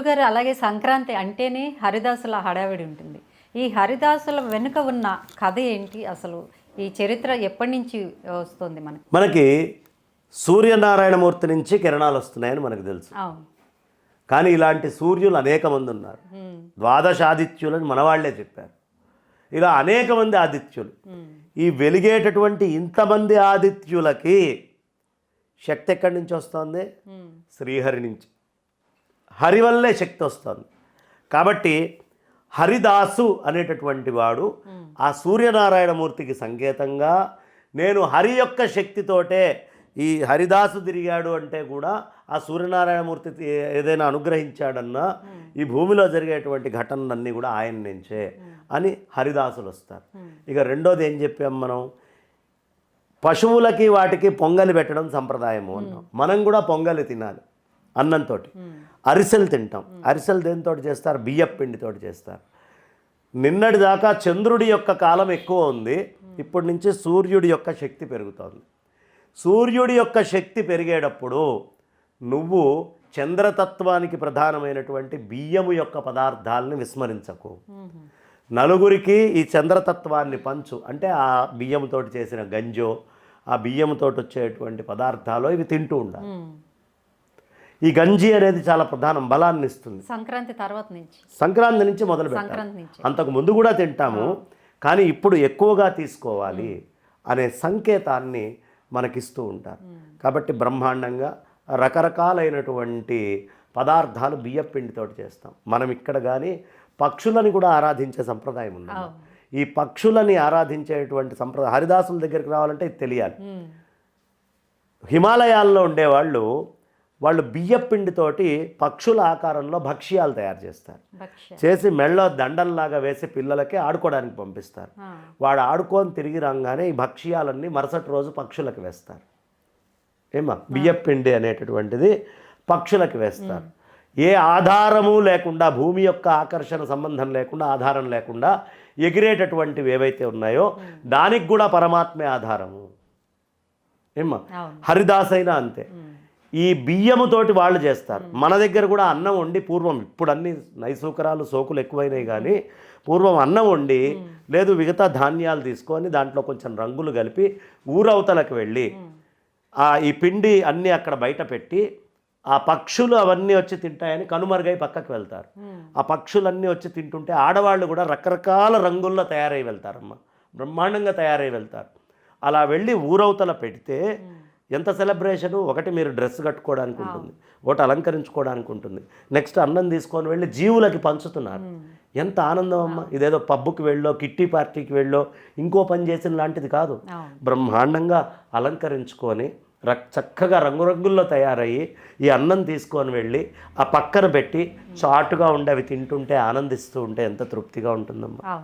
గురుగారు అలాగే సంక్రాంతి అంటేనే హరిదాసుల హడావిడి ఉంటుంది. ఈ హరిదాసుల వెనుక ఉన్న కథ ఏంటి అసలు? ఈ చరిత్ర ఎప్పటి నుంచి వస్తుంది మనకి? మనకి సూర్యనారాయణమూర్తి నుంచి కిరణాలు వస్తున్నాయని మనకు తెలుసు. అవును. కానీ ఇలాంటి సూర్యులు అనేక మంది ఉన్నారు. ద్వాదశ ఆదిత్యులని మనవాళ్లే చెప్పారు. ఇలా అనేక మంది ఆదిత్యులు. ఈ వెలిగేటటువంటి ఇంతమంది ఆదిత్యులకి శక్తి ఎక్కడి నుంచి వస్తుంది? శ్రీహరి నుంచి. హరి వల్లే శక్తి వస్తుంది. కాబట్టి హరిదాసు అనేటటువంటి వాడు ఆ సూర్యనారాయణమూర్తికి సంకేతంగా, నేను హరి యొక్క శక్తితోటే ఈ హరిదాసు తిరిగాడు అంటే కూడా ఆ సూర్యనారాయణమూర్తి ఏదైనా అనుగ్రహించాడన్నా ఈ భూమిలో జరిగేటువంటి ఘటనలన్నీ కూడా ఆయన నుంచే అని హరిదాసులు వస్తారు. ఇక రెండోది ఏం చెప్పాం మనం? పశువులకి వాటికి పొంగలి పెట్టడం సంప్రదాయము అన్నాం. మనం కూడా పొంగలి తినాలి అన్నంతో. అరిసెలు తింటాం. అరిసెలు దేనితో చేస్తారు? బియ్యపు పిండితోటి చేస్తారు. నిన్నటి దాకా చంద్రుడి యొక్క కాలం ఎక్కువ ఉంది, ఇప్పటి నుంచి సూర్యుడి యొక్క శక్తి పెరుగుతోంది. సూర్యుడి యొక్క శక్తి పెరిగేటప్పుడు నువ్వు చంద్రతత్వానికి ప్రధానమైనటువంటి బియ్యము యొక్క పదార్థాలని విస్మరించకు. నలుగురికి ఈ చంద్రతత్వాన్ని పంచు అంటే ఆ బియ్యంతో చేసిన గంజో, ఆ బియ్యంతో వచ్చేటువంటి పదార్థాలు ఇవి తింటూ ఉండాలి. ఈ గంజి అనేది చాలా ప్రధానం, బలాన్ని ఇస్తుంది. సంక్రాంతి నుంచి మొదలు పెట్టాలి. అంతకు ముందు కూడా తింటాము, కానీ ఇప్పుడు ఎక్కువగా తీసుకోవాలి అనే సంకేతాన్ని మనకిస్తూ ఉంటారు. కాబట్టి బ్రహ్మాండంగా రకరకాలైనటువంటి పదార్థాలు బియ్యం పిండితోటి చేస్తాం. మనం ఇక్కడ కానీ పక్షులని కూడా ఆరాధించే సంప్రదాయం ఉంది. ఈ పక్షులని ఆరాధించేటువంటి సంప్రదాయం హరిదాసుల దగ్గరికి రావాలంటే ఇది తెలియాలి. హిమాలయాల్లో ఉండేవాళ్ళు వాళ్ళు బియ్యం పిండితోటి పక్షుల ఆకారంలో భక్ష్యాలు తయారు చేస్తారు. చేసి మెళ్ళో దండల్లాగా వేసి పిల్లలకి ఆడుకోవడానికి పంపిస్తారు. వాడు ఆడుకొని తిరిగి రాగానే ఈ భక్ష్యాలన్నీ మరుసటి రోజు పక్షులకు వేస్తారు. బియ్యం పిండి అనేటటువంటిది పక్షులకు వేస్తారు. ఏ ఆధారము లేకుండా, భూమి యొక్క ఆకర్షణ సంబంధం లేకుండా, ఆధారం లేకుండా ఎగిరేటటువంటివి ఏవైతే ఉన్నాయో దానికి కూడా పరమాత్మే ఆధారము. హరిదాస్ అయినా అంతే. ఈ బియ్యముతోటి వాళ్ళు చేస్తారు. మన దగ్గర కూడా అన్నం వండి పూర్వం, ఇప్పుడు అన్ని నైసూకరాలు సోకులు ఎక్కువైనాయి కానీ పూర్వం అన్నం వండి లేదు మిగతా ధాన్యాలు తీసుకొని దాంట్లో కొంచెం రంగులు కలిపి ఊరవతలకు వెళ్ళి ఈ పిండి అన్నీ అక్కడ బయట పెట్టి ఆ పక్షులు అవన్నీ వచ్చి తింటాయని కనుమరుగై పక్కకు వెళ్తారు. ఆ పక్షులన్నీ వచ్చి తింటుంటే ఆడవాళ్ళు కూడా రకరకాల రంగుల్లో తయారై వెళ్తారమ్మ, బ్రహ్మాండంగా తయారై వెళ్తారు. అలా వెళ్ళి ఊరవతల పెడితే ఎంత సెలబ్రేషను! ఒకటి మీరు డ్రెస్ కట్టుకోవడానికి ఉంటుంది, ఒకటి అలంకరించుకోవడానికి ఉంటుంది, నెక్స్ట్ అన్నం తీసుకొని వెళ్ళి జీవులకి పంచుతున్నారు. ఎంత ఆనందం అమ్మ! ఇదేదో పబ్బుకి వెళ్ళో, కిట్టి పార్టీకి వెళ్ళో, ఇంకో పని చేసిన లాంటిది కాదు. బ్రహ్మాండంగా అలంకరించుకొని చక్కగా రంగురంగుల్లో తయారయ్యి ఈ అన్నం తీసుకొని వెళ్ళి ఆ పక్కన పెట్టి చాటుగా ఉండి అవి తింటుంటే ఆనందిస్తూ ఉంటే ఎంత తృప్తిగా ఉంటుందమ్మా.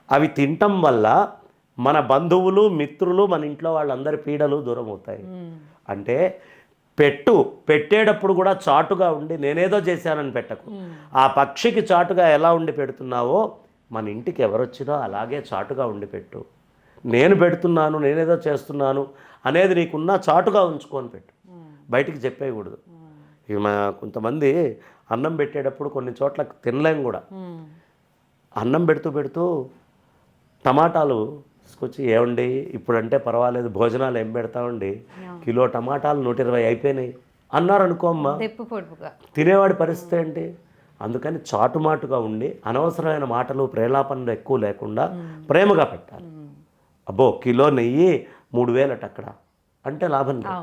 అవి తినటం వల్ల మన బంధువులు, మిత్రులు, మన ఇంట్లో వాళ్ళందరి పీడలు దూరం అవుతాయి. అంటే పెట్టేటప్పుడు కూడా చాటుగా ఉండి నేనేదో చేశానని పెట్టకు. ఆ పక్షికి చాటుగా ఎలా ఉండి పెడుతున్నావో మన ఇంటికి ఎవరొచ్చినా అలాగే చాటుగా ఉండి పెట్టు. నేను పెడుతున్నాను, నేనేదో చేస్తున్నాను అనేది నీకున్నా చాటుగా ఉంచుకొని పెట్టు, బయటికి చెప్పేయకూడదు. ఇక కొంతమంది అన్నం పెట్టేటప్పుడు కొన్ని చోట్ల తినలేం కూడా. అన్నం పెడుతూ టమాటాలు తీసుకొచ్చి, ఏమండి ఇప్పుడంటే పర్వాలేదు భోజనాలు ఏం పెడతామండి, కిలో టమాటాలు 120 అయిపోయినాయి అన్నారు అనుకో అమ్మ, తినేవాడి పరిస్థితి ఏంటి? అందుకని చాటుమాటుగా ఉండి అనవసరమైన మాటలు, ప్రేలాపనలు ఎక్కువ లేకుండా ప్రేమగా పెట్టాలి. అబ్బో కిలో నెయ్యి 3000 అక్కడ అంటే లాభం లేదు.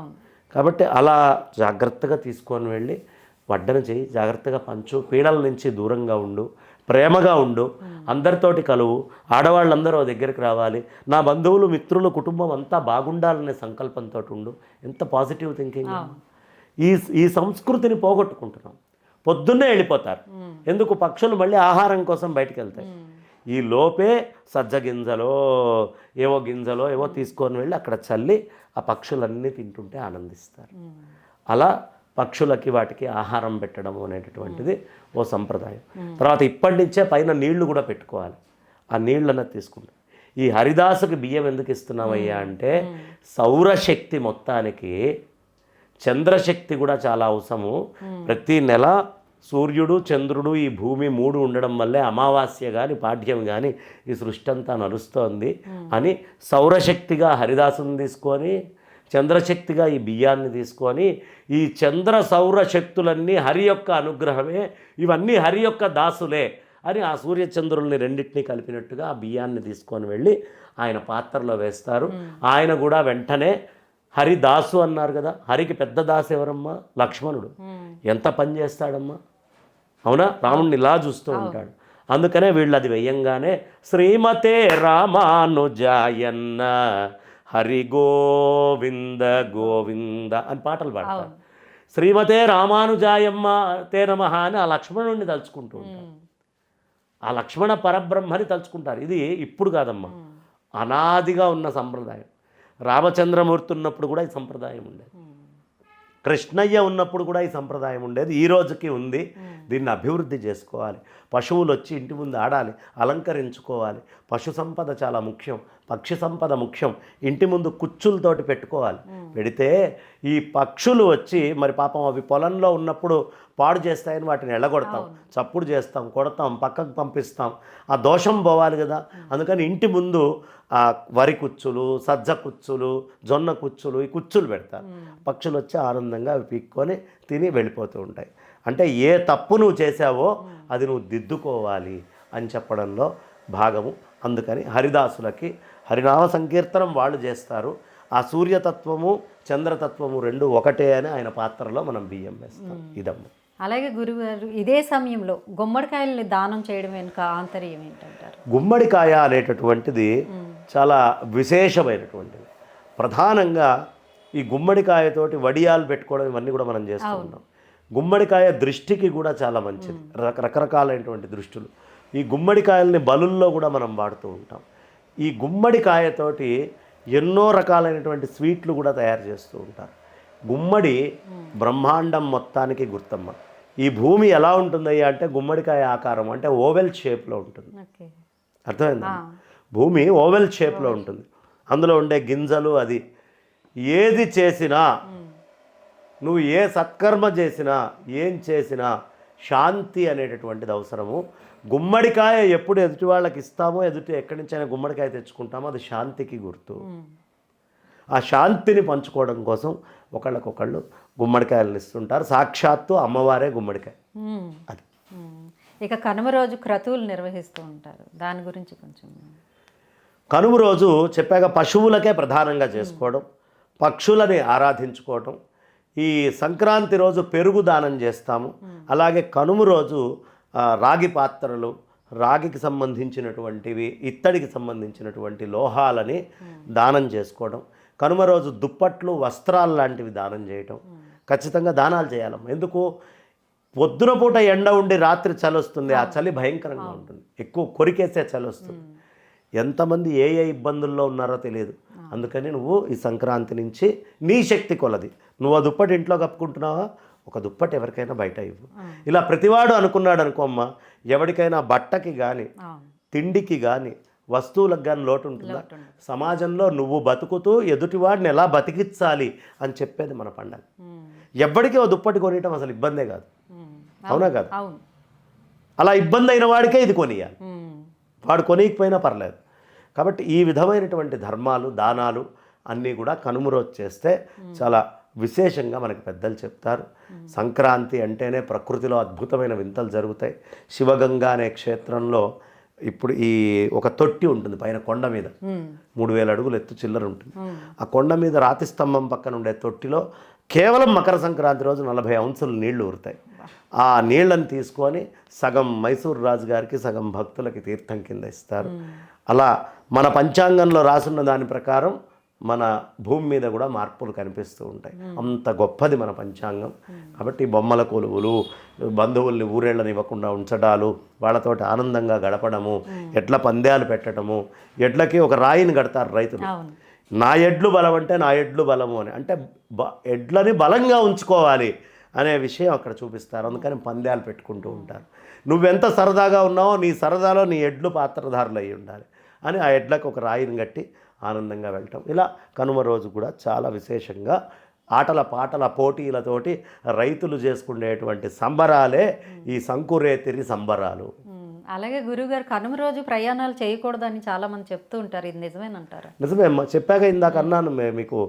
కాబట్టి అలా జాగ్రత్తగా తీసుకొని వెళ్ళి వడ్డన చేయి, జాగ్రత్తగా పంచు, పీడల నుంచి దూరంగా ఉండు, ప్రేమగా ఉండు, అందరితోటి కలువు, ఆడవాళ్ళందరూ దగ్గరికి రావాలి, నా బంధువులు, మిత్రులు, కుటుంబం అంతా బాగుండాలనే సంకల్పంతో ఉండు. ఎంత పాజిటివ్ థింకింగ్! ఈ సంస్కృతిని పోగొట్టుకుంటున్నాం. పొద్దున్నే వెళ్ళిపోతారు. ఎందుకు? పక్షులు మళ్ళీ ఆహారం కోసం బయటికి వెళ్తాయి. ఈ లోపే సజ్జ గింజలో ఏవో తీసుకొని వెళ్ళి అక్కడ చల్లి ఆ పక్షులన్నీ తింటుంటే ఆనందిస్తారు. అలా పక్షులకి వాటికి ఆహారం పెట్టడం అనేటటువంటిది ఓ సంప్రదాయం. తర్వాత ఇప్పటి నుంచే పైన నీళ్లు కూడా పెట్టుకోవాలి. ఆ నీళ్ళన్న తీసుకుంటాం. ఈ హరిదాసుకి బియ్యం ఎందుకు ఇస్తున్నామయ్యా అంటే సౌరశక్తి మొత్తానికి చంద్రశక్తి కూడా చాలా అవసరము. ప్రతి నెల సూర్యుడు చంద్రుడు ఈ భూమి 3 ఉండడం వల్లే అమావాస్య కానీ పాఠ్యం కానీ ఈ సృష్టి అంతా నడుస్తోంది అని సౌరశక్తిగా హరిదాసుని తీసుకొని, చంద్రశక్తిగా ఈ బియ్యాన్ని తీసుకొని, ఈ చంద్ర సౌర శక్తులన్నీ హరి యొక్క అనుగ్రహమే, ఇవన్నీ హరి యొక్క దాసులే అని ఆ సూర్యచంద్రుల్ని రెండింటినీ కలిపినట్టుగా ఆ బియ్యాన్ని తీసుకొని వెళ్ళి ఆయన పాత్రలో వేస్తారు. ఆయన కూడా వెంటనే హరిదాసు అన్నారు కదా, హరికి పెద్ద దాసు ఎవరమ్మా? లక్ష్మణుడు. ఎంత పని చేస్తాడమ్మా, అవునా? రాముడిని ఇలా చూస్తూ ఉంటాడు. అందుకనే వీళ్ళు అది వెయ్యంగానే శ్రీమతే రామానుజాయన్న హరి గోవింద గోవింద అని పాటలు పాడతారు. శ్రీమతే రామానుజాయమ్మ తే నమః అని ఆ లక్ష్మణుడిని తలుచుకుంటూ ఉంటారు. ఆ లక్ష్మణ పరబ్రహ్మని తలుచుకుంటారు. ఇది ఇప్పుడు కాదమ్మా, అనాదిగా ఉన్న సంప్రదాయం. రామచంద్రమూర్తి ఉన్నప్పుడు కూడా ఈ సంప్రదాయం ఉండేది, కృష్ణయ్య ఉన్నప్పుడు కూడా ఈ సంప్రదాయం ఉండేది, ఈ రోజుకి ఉంది. దీన్ని అభివృద్ధి చేసుకోవాలి. పశువులు వచ్చి ఇంటి ముందు ఆడాలి, అలంకరించుకోవాలి. పశు సంపద చాలా ముఖ్యం, పక్షి సంపద ముఖ్యం. ఇంటి ముందు కుచ్చులతోటి పెట్టుకోవాలి. పెడితే ఈ పక్షులు వచ్చి మరి పాపం అవి పొలంలో ఉన్నప్పుడు పాడు చేస్తాయని వాటిని ఎళ్ళగొడతాం, చప్పుడు చేస్తాం, కొడతాం, పక్కకు పంపిస్తాం. ఆ దోషం పోవాలి కదా. అందుకని ఇంటి ముందు వరి కుచ్చులు, సజ్జ కుచ్చులు, జొన్న కుచ్చులు, ఈ కుచ్చులు పెడతారు. పక్షులు వచ్చి ఆనందంగా అవి పీక్కొని తిని వెళ్ళిపోతూ ఉంటాయి. అంటే ఏ తప్పు నువ్వు చేశావో అది నువ్వు దిద్దుకోవాలి అని చెప్పడంలో భాగము. అందుకని హరిదాసులకి హరినామ సంకీర్తనం వాళ్ళు చేస్తారు. ఆ సూర్యతత్వము చంద్రతత్వము రెండు ఒకటే అని ఆయన పాత్రలో మనం బియ్యం వేస్తాం. ఇదమ్మ. అలాగే గురుగారు, ఇదే సమయంలో గుమ్మడికాయల్ని దానం చేయడం వెనుక ఆంతర్యం ఏంటంటారు? గుమ్మడికాయ అనేటటువంటిది చాలా విశేషమైనటువంటిది. ప్రధానంగా ఈ గుమ్మడికాయతోటి వడియాలు పెట్టుకోవడం ఇవన్నీ కూడా మనం చేస్తూ ఉంటాం. గుమ్మడికాయ దృష్టికి కూడా చాలా మంచిది, రకరకాలైనటువంటి దృష్టులు. ఈ గుమ్మడికాయల్ని బలుల్లో కూడా మనం వాడుతూ ఉంటాం. ఈ గుమ్మడికాయతోటి ఎన్నో రకాలైనటువంటి స్వీట్లు కూడా తయారు చేస్తూ ఉంటారు. గుమ్మడి బ్రహ్మాండం మొత్తానికి గుర్తమ్మ. ఈ భూమి ఎలా ఉంటుందయ్యా అంటే గుమ్మడికాయ ఆకారం, అంటే ఓవెల్ షేప్లో ఉంటుంది. అర్థమైందా? భూమి ఓవెల్ షేప్లో ఉంటుంది. అందులో ఉండే గింజలు, అది ఏది చేసినా, నువ్వు ఏ సత్కర్మ చేసినా, ఏం చేసినా శాంతి అనేటటువంటిది అవసరము. గుమ్మడికాయ ఎప్పుడు ఎదుటి వాళ్ళకి ఇస్తామో, ఎక్కడి నుంచైనా గుమ్మడికాయ తెచ్చుకుంటామో అది శాంతికి గుర్తు. ఆ శాంతిని పంచుకోవడం కోసం ఒకళ్ళకొకళ్ళు గుమ్మడికాయలను ఇస్తుంటారు. సాక్షాత్తు అమ్మవారే గుమ్మడికాయ. అది. ఇక కనుమ రోజు క్రతువులు నిర్వహిస్తూ ఉంటారు, దాని గురించి కొంచెం. కనుమ రోజు చెప్పాక పశువులకే ప్రధానంగా చేసుకోవడం, పక్షులని ఆరాధించుకోవటం. ఈ సంక్రాంతి రోజు పెరుగు దానం చేస్తాము. అలాగే కనుమ రోజు రాగి పాత్రలు, రాగికి సంబంధించినటువంటివి, ఇత్తడికి సంబంధించినటువంటి లోహాలని దానం చేసుకోవడం. కనుమ రోజు దుప్పట్లు, వస్త్రాలు లాంటివి దానం చేయటం. ఖచ్చితంగా దానాలు చేయాలమ్మా. ఎందుకు? పొద్దున పూట ఎండ ఉండి రాత్రి చలి వస్తుంది, ఆ చలి భయంకరంగా ఉంటుంది, ఎక్కువ కొరికేసే చలి వస్తుంది. ఎంతమంది ఏ ఇబ్బందుల్లో ఉన్నారో తెలియదు. అందుకని నువ్వు ఈ సంక్రాంతి నుంచి నీ శక్తి కొలది నువ్వు ఆ దుప్పటి ఇంట్లో కప్పుకుంటున్నావా, ఒక దుప్పటి ఎవరికైనా బయట ఇవ్వు. ఇలా ప్రతివాడు అనుకున్నాడు అనుకోమ్మా, ఎవరికైనా బట్టకి కానీ, తిండికి కానీ, వస్తువులకు కానీ లోటు ఉంటుందా? సమాజంలో నువ్వు బతుకుతూ ఎదుటివాడిని ఎలా బతికించాలి అని చెప్పేది మన పండగ. ఎవ్వడికి ఓ దుప్పటి కొనియటం అసలు ఇబ్బందే కాదు, అవునా కాదు? అలా ఇబ్బంది అయిన వాడికే ఇది కొనియాలి, వాడు కొనియకపోయినా పర్లేదు. కాబట్టి ఈ విధమైనటువంటి ధర్మాలు, దానాలు అన్నీ కూడా కనుమ రోజు చేస్తే చాలా విశేషంగా మనకి పెద్దలు చెప్తారు. సంక్రాంతి అంటేనే ప్రకృతిలో అద్భుతమైన వింతలు జరుగుతాయి. శివగంగా అనే క్షేత్రంలో ఇప్పుడు ఈ ఒక తొట్టి ఉంటుంది పైన కొండ మీద, 3000 అడుగులు ఎత్తు చిల్లర ఉంటుంది. ఆ కొండ మీద రాతి స్తంభం పక్కన ఉండే తొట్టిలో కేవలం మకర సంక్రాంతి రోజు 40 ఔన్సులు నీళ్లు ఊరుతాయి. ఆ నీళ్లను తీసుకొని సగం మైసూరు రాజు గారికి, సగం భక్తులకి తీర్థం కింద ఇస్తారు. అలా మన పంచాంగంలో రాసున్న దాని ప్రకారం మన భూమి మీద కూడా మార్పులు కనిపిస్తూ ఉంటాయి. అంత గొప్పది మన పంచాంగం. కాబట్టి బొమ్మల కొలువులు, బంధువుల్ని ఊరేళ్ళనివ్వకుండా ఉంచడాలు, వాళ్ళతోటి ఆనందంగా గడపడము, ఎడ్ల పందాలు పెట్టడము. ఎడ్లకి ఒక రాయిని కడతారు రైతులు, నా ఎడ్లు బలం అంటే నా ఎడ్లు బలము అని, అంటే ఎడ్లని బలంగా ఉంచుకోవాలి అనే విషయం అక్కడ చూపిస్తారు. అందుకని పందాలు పెట్టుకుంటూ ఉంటారు. నువ్వెంత సరదాగా ఉన్నావో నీ సరదాలో నీ ఎడ్లు పాత్రధారులు అయి ఉండాలి అని ఆ ఎడ్లకు ఒక రాయిని కట్టి ఆనందంగా వెళ్ళటం. ఇలా కనుమ రోజు కూడా చాలా విశేషంగా ఆటల పాటల పోటీలతోటి రైతులు చేసుకునేటువంటి సంబరాలే ఈ సంకురేతిరి సంబరాలు. అలాగే గురువుగారు కనుమ రోజు ప్రయాణాలు చేయకూడదని చాలామంది చెప్తూ ఉంటారు, ఇది నిజమేనంటారా? నిజమే అమ్మా, చెప్పాక ఇందాక అన్నాను మీకు,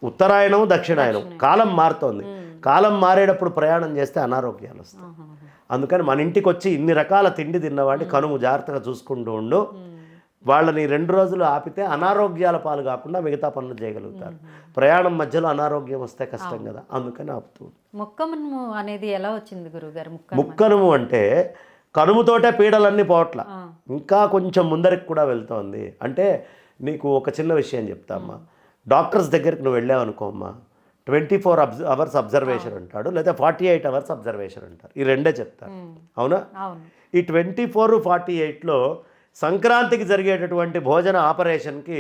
ఉత్తరాయణం దక్షిణాయనం కాలం మారుతోంది. కాలం మారేటప్పుడు ప్రయాణం చేస్తే అనారోగ్యాలు వస్తాయి. అందుకని మన ఇంటికి వచ్చి ఇన్ని రకాల తిండి తిన్నవాడిని కనుము జాగ్రత్తగా చూసుకుంటూ ఉండు. వాళ్ళని 2 రోజులు ఆపితే అనారోగ్యాల పాలు కాకుండా మిగతా పనులు చేయగలుగుతారు. ప్రయాణం మధ్యలో అనారోగ్యం వస్తే కష్టం కదా, అందుకని ఆపుతూ. ముక్కనుము అనేది ఎలా వచ్చింది గురువుగారు? ముక్కనుము అంటే కనుముతోటే పీడలన్నీ పోవట్ల, ఇంకా కొంచెం ముందరికి కూడా వెళ్తోంది. అంటే నీకు ఒక చిన్న విషయం చెప్తామ్మా. డాక్టర్స్ దగ్గరికి నువ్వు వెళ్ళావనుకో అమ్మా, 24 అవర్స్ అబ్జర్వేషన్ అంటాడు, లేదా 48 అవర్స్ అబ్జర్వేషన్ అంటారు. ఈ రెండే చెప్తారు, అవునా? ఈ 24, 48లో సంక్రాంతికి జరిగేటటువంటి భోజన ఆపరేషన్కి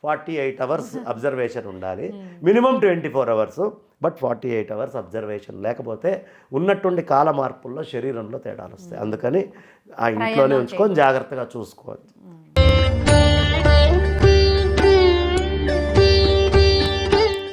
48 అవర్స్ అబ్జర్వేషన్ ఉండాలి, minimum 24 hours, but 48 hours observation లేకపోతే ఉన్నట్టుండి కాల మార్పుల్లో శరీరంలో తేడాలు వస్తాయి. అందుకని ఆ ఇంట్లోనే ఉంచుకొని జాగ్రత్తగా చూసుకోవచ్చు.